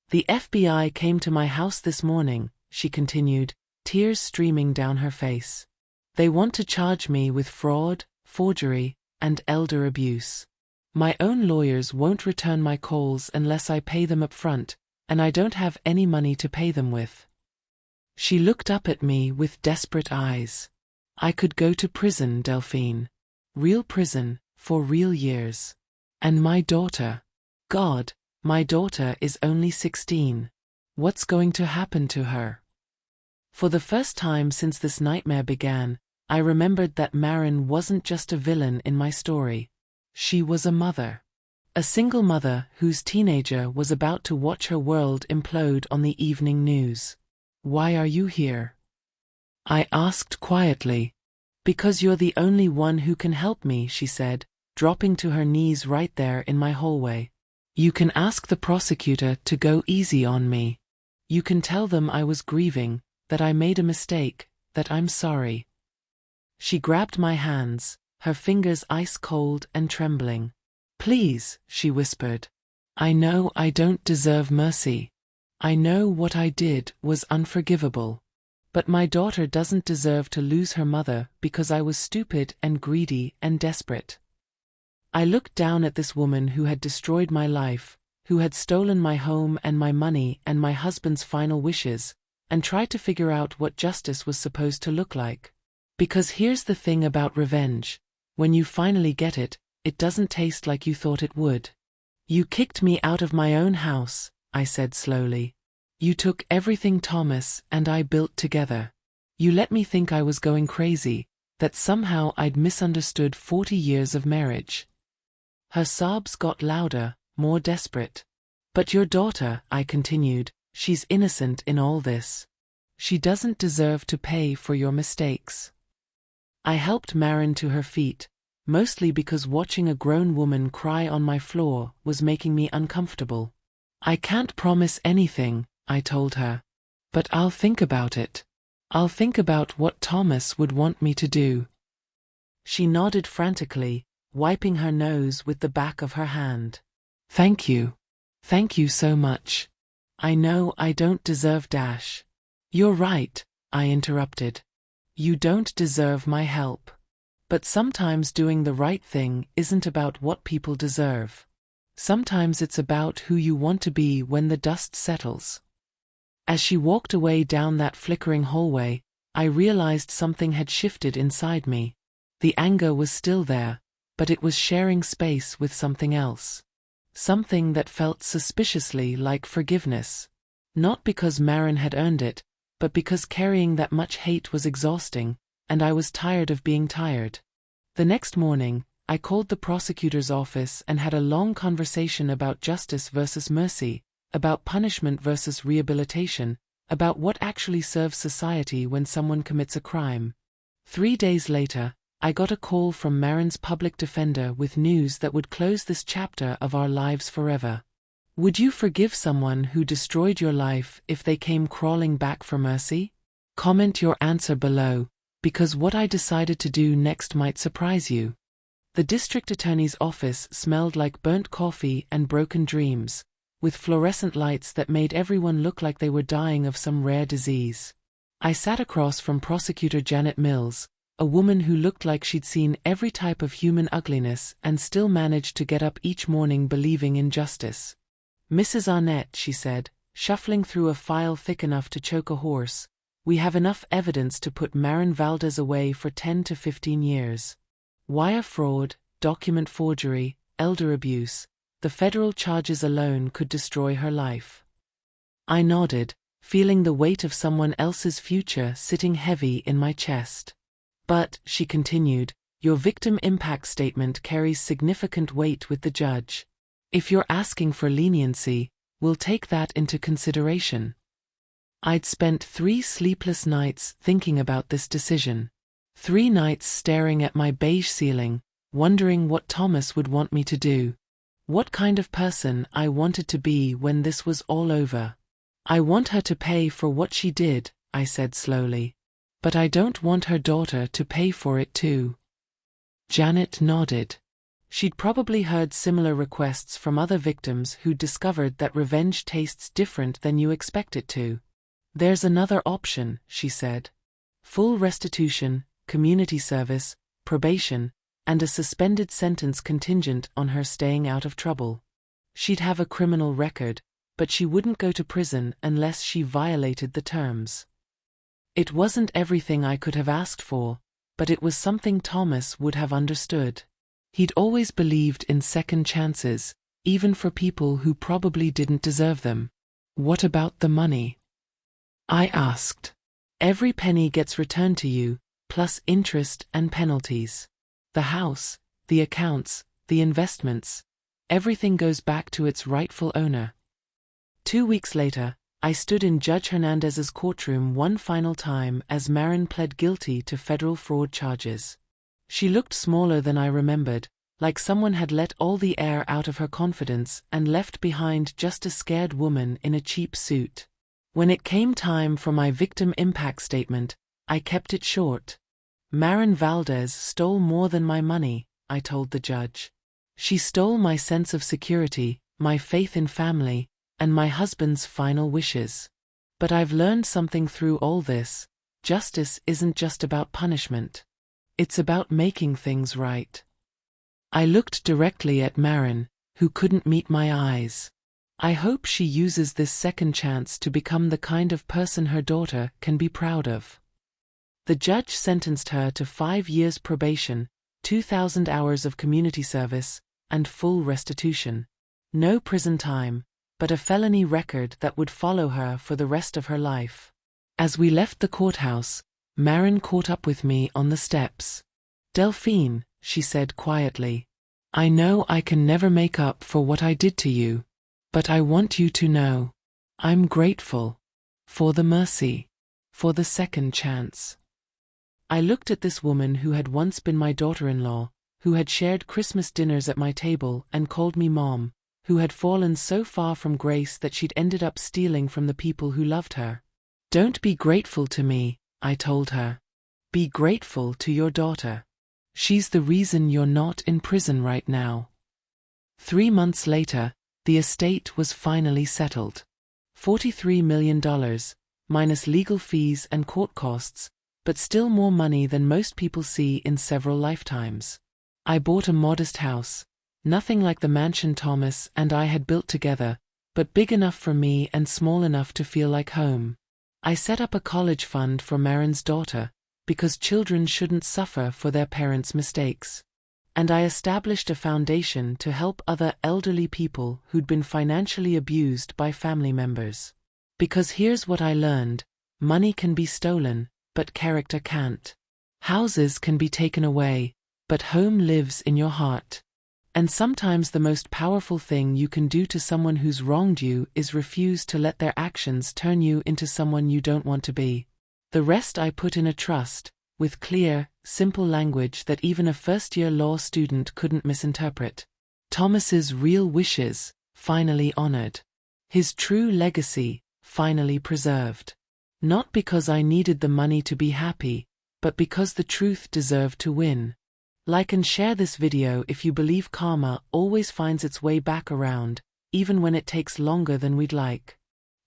"The FBI came to my house this morning," she continued, tears streaming down her face. "They want to charge me with fraud, forgery, and elder abuse. My own lawyers won't return my calls unless I pay them up front, and I don't have any money to pay them with." She looked up at me with desperate eyes. "I could go to prison, Delphine. Real prison, for real years. And my daughter. God, My daughter is only 16. What's going to happen to her? For the first time since this nightmare began, I remembered that Marin wasn't just a villain in my story. She was a mother. A single mother whose teenager was about to watch her world implode on the evening news. "Why are you here?" I asked quietly. "Because you're the only one who can help me," she said, dropping to her knees right there in my hallway. "You can ask the prosecutor to go easy on me. You can tell them I was grieving, that I made a mistake, that I'm sorry." She grabbed my hands, her fingers ice cold and trembling. "Please," she whispered. "I know I don't deserve mercy. I know what I did was unforgivable. But my daughter doesn't deserve to lose her mother because I was stupid and greedy and desperate." I looked down at this woman who had destroyed my life, who had stolen my home and my money and my husband's final wishes, and tried to figure out what justice was supposed to look like. Because here's the thing about revenge: when you finally get it, it doesn't taste like you thought it would. "You kicked me out of my own house," I said slowly. "You took everything Thomas and I built together. You let me think I was going crazy, that somehow I'd misunderstood 40 years of marriage." Her sobs got louder, more desperate. "But your daughter," I continued, "she's innocent in all this. She doesn't deserve to pay for your mistakes." I helped Marin to her feet, mostly because watching a grown woman cry on my floor was making me uncomfortable. "I can't promise anything," I told her. "But I'll think about it. I'll think about what Thomas would want me to do." She nodded frantically, wiping her nose with the back of her hand. "Thank you. Thank you so much. I know I don't deserve dash." "You're right," I interrupted. "You don't deserve my help. But sometimes doing the right thing isn't about what people deserve. Sometimes it's about who you want to be when the dust settles." As she walked away down that flickering hallway, I realized something had shifted inside me. The anger was still there, but it was sharing space with something else. Something that felt suspiciously like forgiveness. Not because Marin had earned it, but because carrying that much hate was exhausting, and I was tired of being tired. The next morning, I called the prosecutor's office and had a long conversation about justice versus mercy, about punishment versus rehabilitation, about what actually serves society when someone commits a crime. 3 days later, I got a call from Marin's public defender with news that would close this chapter of our lives forever. "Would you forgive someone who destroyed your life if they came crawling back for mercy? Comment your answer below, because what I decided to do next might surprise you." The district attorney's office smelled like burnt coffee and broken dreams, with fluorescent lights that made everyone look like they were dying of some rare disease. I sat across from Prosecutor Janet Mills, a woman who looked like she'd seen every type of human ugliness and still managed to get up each morning believing in justice. "Mrs. Arnett," she said, shuffling through a file thick enough to choke a horse, "we have enough evidence to put Marin Valdez away for 10 to 15 years. Wire fraud, document forgery, elder abuse, the federal charges alone could destroy her life." I nodded, feeling the weight of someone else's future sitting heavy in my chest. "But," she continued, "your victim impact statement carries significant weight with the judge. If you're asking for leniency, we'll take that into consideration." I'd spent 3 sleepless nights thinking about this decision. 3 nights staring at my beige ceiling, wondering what Thomas would want me to do. What kind of person I wanted to be when this was all over. "I want her to pay for what she did," I said slowly. "But I don't want her daughter to pay for it too." Janet nodded. She'd probably heard similar requests from other victims who discovered that revenge tastes different than you expect it to. "There's another option," she said. "Full restitution, community service, probation, and a suspended sentence contingent on her staying out of trouble. She'd have a criminal record, but she wouldn't go to prison unless she violated the terms." It wasn't everything I could have asked for, but it was something Thomas would have understood. He'd always believed in second chances, even for people who probably didn't deserve them. What about the money? I asked. Every penny gets returned to you, plus interest and penalties. The house, the accounts, the investments, everything goes back to its rightful owner. 2 weeks later, I stood in Judge Hernandez's courtroom one final time as Marin pled guilty to federal fraud charges. She looked smaller than I remembered, like someone had let all the air out of her confidence and left behind just a scared woman in a cheap suit. When it came time for my victim impact statement, I kept it short. Marin Valdez stole more than my money, I told the judge. She stole my sense of security, my faith in family, and my husband's final wishes. But I've learned something through all this. Justice isn't just about punishment. It's about making things right. I looked directly at Marin, who couldn't meet my eyes. I hope she uses this second chance to become the kind of person her daughter can be proud of. The judge sentenced her to 5 years probation, 2,000 hours of community service, and full restitution. No prison time, but a felony record that would follow her for the rest of her life. As we left the courthouse, Marin caught up with me on the steps. "Delphine," she said quietly, "I know I can never make up for what I did to you. But I want you to know, I'm grateful. For the mercy. For the second chance." I looked at this woman who had once been my daughter-in-law, who had shared Christmas dinners at my table and called me mom, who had fallen so far from grace that she'd ended up stealing from the people who loved her. "Don't be grateful to me," I told her. "Be grateful to your daughter. She's the reason you're not in prison right now." 3 months later, the estate was finally settled. $43 million, minus legal fees and court costs, but still more money than most people see in several lifetimes. I bought a modest house, nothing like the mansion Thomas and I had built together, but big enough for me and small enough to feel like home. I set up a college fund for Marin's daughter, because children shouldn't suffer for their parents' mistakes. And I established a foundation to help other elderly people who'd been financially abused by family members. Because here's what I learned: money can be stolen, but character can't. Houses can be taken away, but home lives in your heart. And sometimes the most powerful thing you can do to someone who's wronged you is refuse to let their actions turn you into someone you don't want to be. The rest I put in a trust, with clear, simple language that even a first-year law student couldn't misinterpret. Thomas's real wishes, finally honored. His true legacy, finally preserved. Not because I needed the money to be happy, but because the truth deserved to win. Like and share this video if you believe karma always finds its way back around, even when it takes longer than we'd like.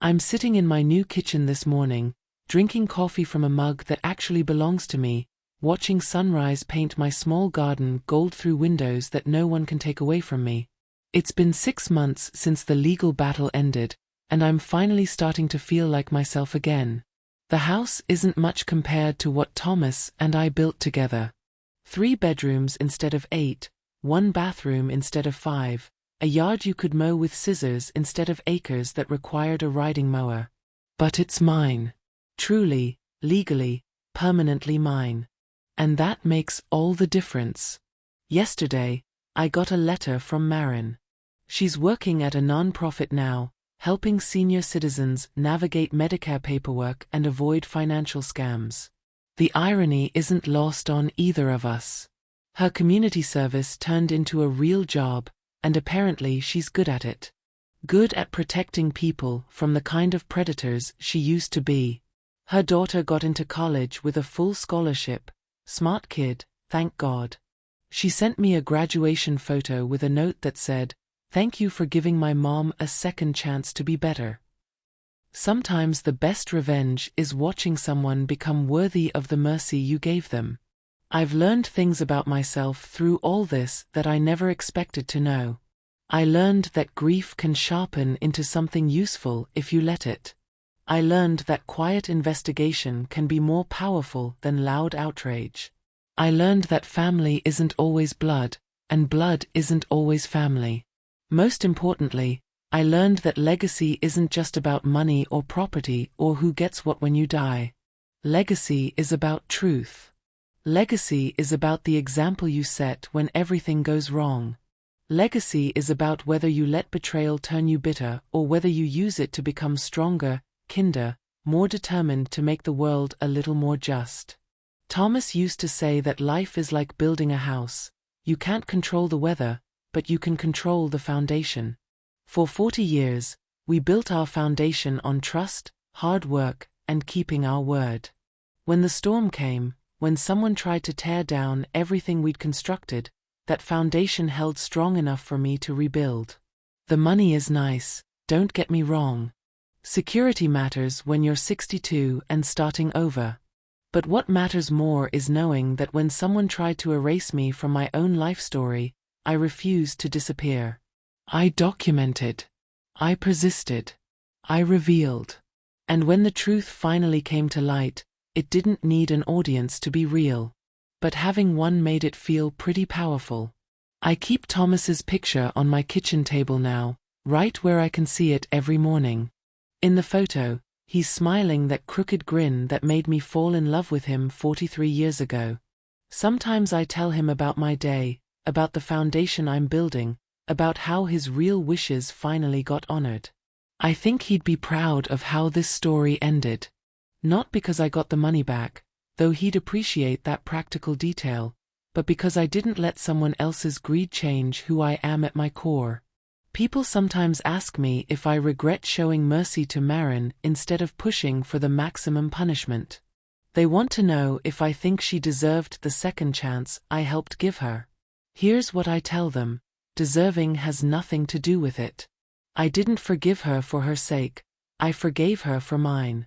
I'm sitting in my new kitchen this morning, drinking coffee from a mug that actually belongs to me, watching sunrise paint my small garden gold through windows that no one can take away from me. It's been 6 months since the legal battle ended, and I'm finally starting to feel like myself again. The house isn't much compared to what Thomas and I built together. 3 bedrooms instead of 8, 1 bathroom instead of 5, a yard you could mow with scissors instead of acres that required a riding mower. But it's mine. Truly, legally, permanently mine. And that makes all the difference. Yesterday, I got a letter from Marin. She's working at a non-profit now, helping senior citizens navigate Medicare paperwork and avoid financial scams. The irony isn't lost on either of us. Her community service turned into a real job, and apparently she's good at it. Good at protecting people from the kind of predators she used to be. Her daughter got into college with a full scholarship. Smart kid, thank God. She sent me a graduation photo with a note that said, "Thank you for giving my mom a second chance to be better." Sometimes the best revenge is watching someone become worthy of the mercy you gave them. I've learned things about myself through all this that I never expected to know. I learned that grief can sharpen into something useful if you let it. I learned that quiet investigation can be more powerful than loud outrage. I learned that family isn't always blood, and blood isn't always family. Most importantly, I learned that legacy isn't just about money or property or who gets what when you die. Legacy is about truth. Legacy is about the example you set when everything goes wrong. Legacy is about whether you let betrayal turn you bitter or whether you use it to become stronger, kinder, more determined to make the world a little more just. Thomas used to say that life is like building a house. You can't control the weather, but you can control the foundation. For 40 years, we built our foundation on trust, hard work, and keeping our word. When the storm came, when someone tried to tear down everything we'd constructed, that foundation held strong enough for me to rebuild. The money is nice, don't get me wrong. Security matters when you're 62 and starting over. But what matters more is knowing that when someone tried to erase me from my own life story, I refused to disappear. I documented. I persisted. I revealed. And when the truth finally came to light, it didn't need an audience to be real. But having one made it feel pretty powerful. I keep Thomas's picture on my kitchen table now, right where I can see it every morning. In the photo, he's smiling that crooked grin that made me fall in love with him 43 years ago. Sometimes I tell him about my day, about the foundation I'm building, about how his real wishes finally got honored. I think he'd be proud of how this story ended. Not because I got the money back, though he'd appreciate that practical detail, but because I didn't let someone else's greed change who I am at my core. People sometimes ask me if I regret showing mercy to Marin instead of pushing for the maximum punishment. They want to know if I think she deserved the second chance I helped give her. Here's what I tell them: deserving has nothing to do with it. I didn't forgive her for her sake, I forgave her for mine.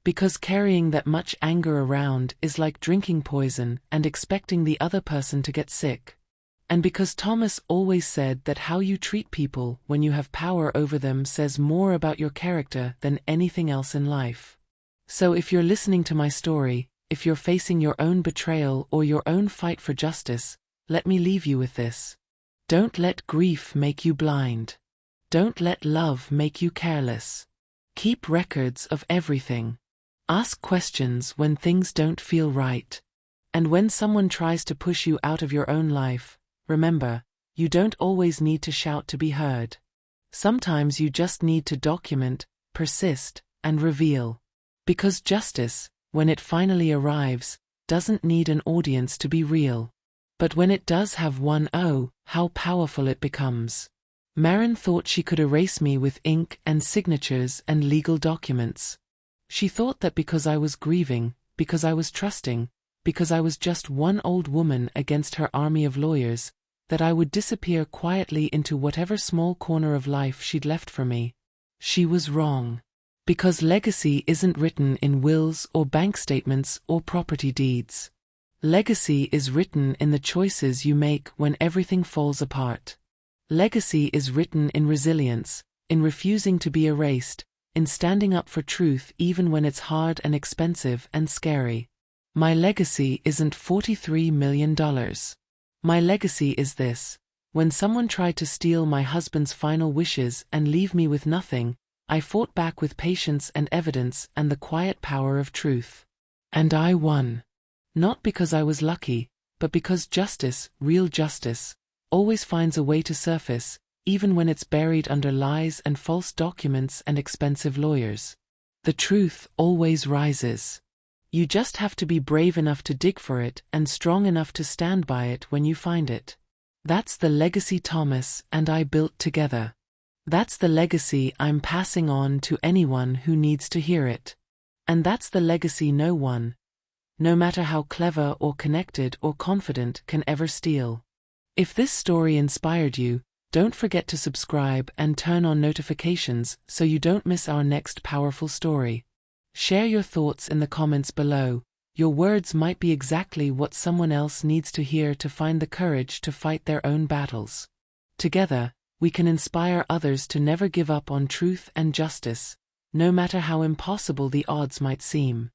Because carrying that much anger around is like drinking poison and expecting the other person to get sick. And because Thomas always said that how you treat people when you have power over them says more about your character than anything else in life. So if you're listening to my story, if you're facing your own betrayal or your own fight for justice, let me leave you with this. Don't let grief make you blind. Don't let love make you careless. Keep records of everything. Ask questions when things don't feel right. And when someone tries to push you out of your own life, remember, you don't always need to shout to be heard. Sometimes you just need to document, persist, and reveal. Because justice, when it finally arrives, doesn't need an audience to be real. But when it does have one, oh, how powerful it becomes. Marin thought she could erase me with ink and signatures and legal documents. She thought that because I was grieving, because I was trusting, because I was just one old woman against her army of lawyers, that I would disappear quietly into whatever small corner of life she'd left for me. She was wrong. Because legacy isn't written in wills or bank statements or property deeds. Legacy is written in the choices you make when everything falls apart. Legacy is written in resilience, in refusing to be erased, in standing up for truth even when it's hard and expensive and scary. My legacy isn't $43 million. My legacy is this: when someone tried to steal my husband's final wishes and leave me with nothing, I fought back with patience and evidence and the quiet power of truth. And I won. Not because I was lucky, but because justice, real justice, always finds a way to surface, even when it's buried under lies and false documents and expensive lawyers. The truth always rises. You just have to be brave enough to dig for it and strong enough to stand by it when you find it. That's the legacy Thomas and I built together. That's the legacy I'm passing on to anyone who needs to hear it. And that's the legacy no one, no matter how clever or connected or confident, can ever steal. If this story inspired you, don't forget to subscribe and turn on notifications so you don't miss our next powerful story. Share your thoughts in the comments below. Your words might be exactly what someone else needs to hear to find the courage to fight their own battles. Together, we can inspire others to never give up on truth and justice, no matter how impossible the odds might seem.